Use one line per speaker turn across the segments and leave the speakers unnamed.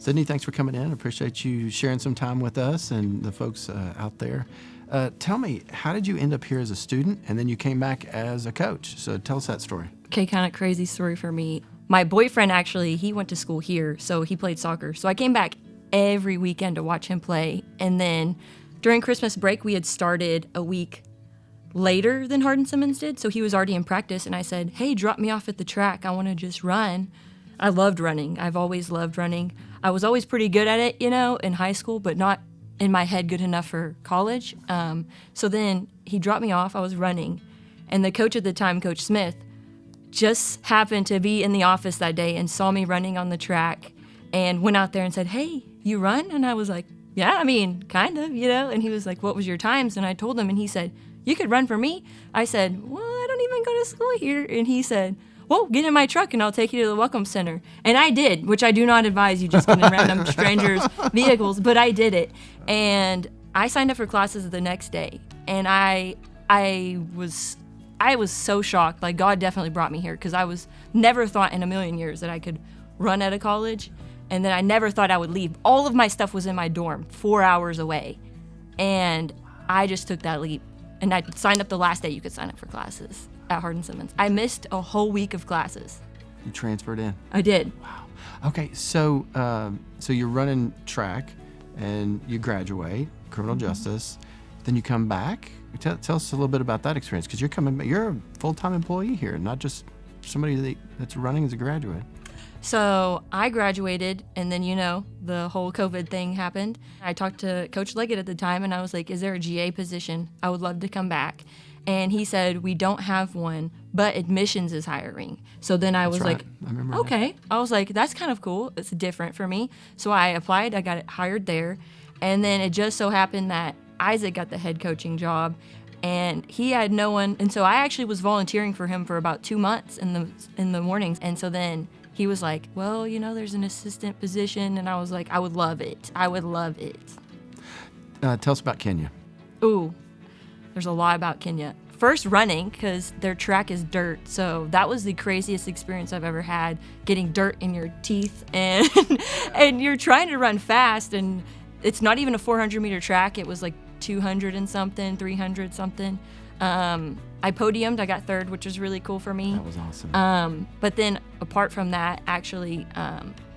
Sydney, thanks for coming in. I appreciate you sharing some time with us and the folks out there. Tell me, how did you end up here as a student, and then you came back as a coach? So tell us that story.
Okay, kind of crazy story for me. My boyfriend, actually, he went to school here, so he played soccer. So I came back every weekend to watch him play. And then during Christmas break, we had started a week later than Hardin-Simmons did, so he was already in practice. And I said, hey, drop me off at the track. I want to just run. I loved running. I've always loved running. I was always pretty good at it, in high school, but not in my head good enough for college. So then he dropped me off. I was running. And the coach at the time, Coach Smith, just happened to be in the office that day and saw me running on the track and went out there and said, hey, you run? And I was like, yeah, I mean, kind of, And he was like, what was your times? And I told him, and he said, you could run for me? I said, well, I don't even go to school here. And he said, well, get in my truck and I'll take you to the Welcome Center. And I did, which I do not advise you just get in random strangers' vehicles, but I did it. And I signed up for classes the next day. And I was so shocked. Like, God definitely brought me here because I was never thought in a million years that I could run out of college. And then I never thought I would leave. All of my stuff was in my dorm, 4 hours away. And I just took that leap. And I signed up the last day you could sign up for classes at Hardin-Simmons. I missed a whole week of classes.
You transferred in?
I did.
Wow. Okay, so you're running track, and you graduate, criminal justice. Then you come back. Tell us a little bit about that experience, because you're a full-time employee here, not just somebody that's running as a graduate.
So I graduated, and then, the whole COVID thing happened. I talked to Coach Leggett at the time, and I was like, is there a GA position? I would love to come back. And he said, we don't have one, but admissions is hiring. So then I was like, okay. I was like, that's kind of cool. It's different for me. So I applied. I got it hired there. And then it just so happened that Isaac got the head coaching job, and he had no one. And so I actually was volunteering for him for about 2 months in the mornings. And so then he was like, well, there's an assistant position. And I was like, I would love it. I would love it.
Tell us about Kenya.
Ooh, there's a lot about Kenya. First, running, because their track is dirt. So that was the craziest experience I've ever had, getting dirt in your teeth. And and you're trying to run fast. And it's not even a 400-meter track. It was like 200 and something, 300 something. I podiumed. I got third, which was really cool for me.
That was awesome.
But then apart from that, actually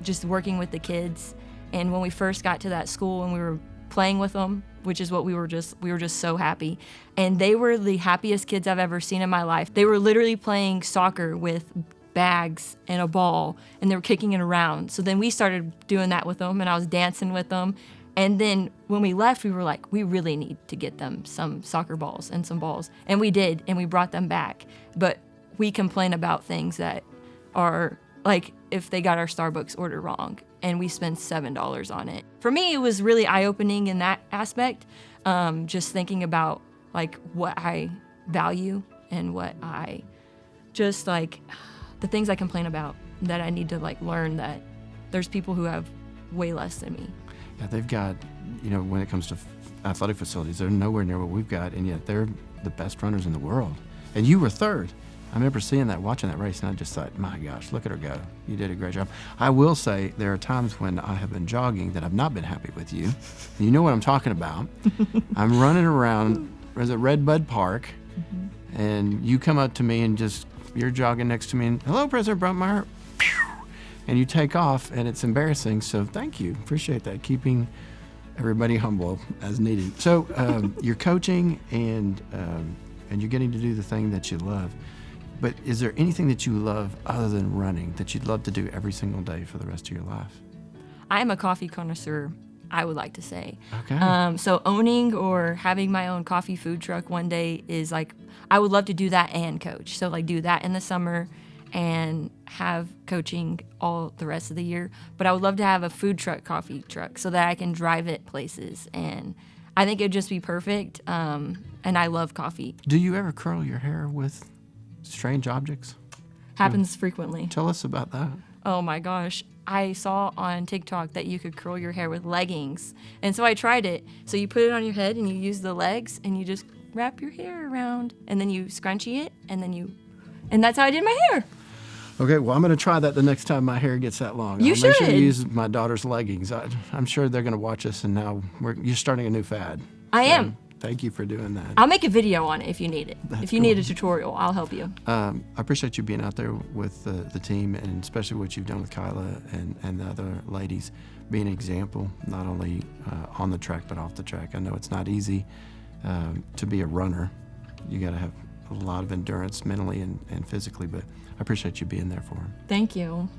just working with the kids. And when we first got to that school and we were playing with them, which is what we were just so happy. And they were the happiest kids I've ever seen in my life. They were literally playing soccer with bags and a ball, and they were kicking it around. So then we started doing that with them, and I was dancing with them. And then when we left, we were like, we really need to get them some soccer balls and some balls. And we did, and we brought them back. But we complain about things that are like if they got our Starbucks order wrong, and we spend $7 on it. For me, it was really eye-opening in that aspect, just thinking about like what I value and what I just like, the things I complain about, that I need to like learn that there's people who have way less than me.
Yeah, they've got, when it comes to athletic facilities, they're nowhere near what we've got, and yet they're the best runners in the world. And you were third. I remember seeing that, watching that race, and I just thought, my gosh, look at her go. You did a great job. I will say there are times when I have been jogging that I've not been happy with you. You know what I'm talking about. I'm running around, there's a Red Bud Park, and you come up to me and you're jogging next to me, and hello, President Bruntmeyer. And you take off, and it's embarrassing, so thank you. Appreciate that, keeping everybody humble as needed. So you're coaching, and you're getting to do the thing that you love. But is there anything that you love other than running that you'd love to do every single day for the rest of your life?
I'm a coffee connoisseur, I would like to say.
Okay.
So owning or having my own coffee food truck one day is like, I would love to do that and coach. So like do that in the summer and have coaching all the rest of the year. But I would love to have a food truck, coffee truck, so that I can drive it places. And I think it'd just be perfect. And I love coffee.
Do you ever curl your hair with strange objects?
Happens frequently.
Tell us about that.
Oh my gosh. I saw on TikTok that you could curl your hair with leggings. And so I tried it. So you put it on your head and you use the legs and you just wrap your hair around and then you scrunchie it and that's how I did my hair.
Okay, well, I'm going to try that the next time my hair gets that long.
You
I'll make sure to
should.
use my daughter's leggings. I'm sure they're going to watch us, and now you're starting a new fad.
I am.
Thank you for doing that.
I'll make a video on it if you need it.
That's
if you
cool.
need a tutorial, I'll help you.
I appreciate you being out there with the team, and especially what you've done with Kyla and the other ladies, being an example, not only on the track but off the track. I know it's not easy to be a runner. You got to have a lot of endurance mentally and physically, but I appreciate you being there for them.
Thank you.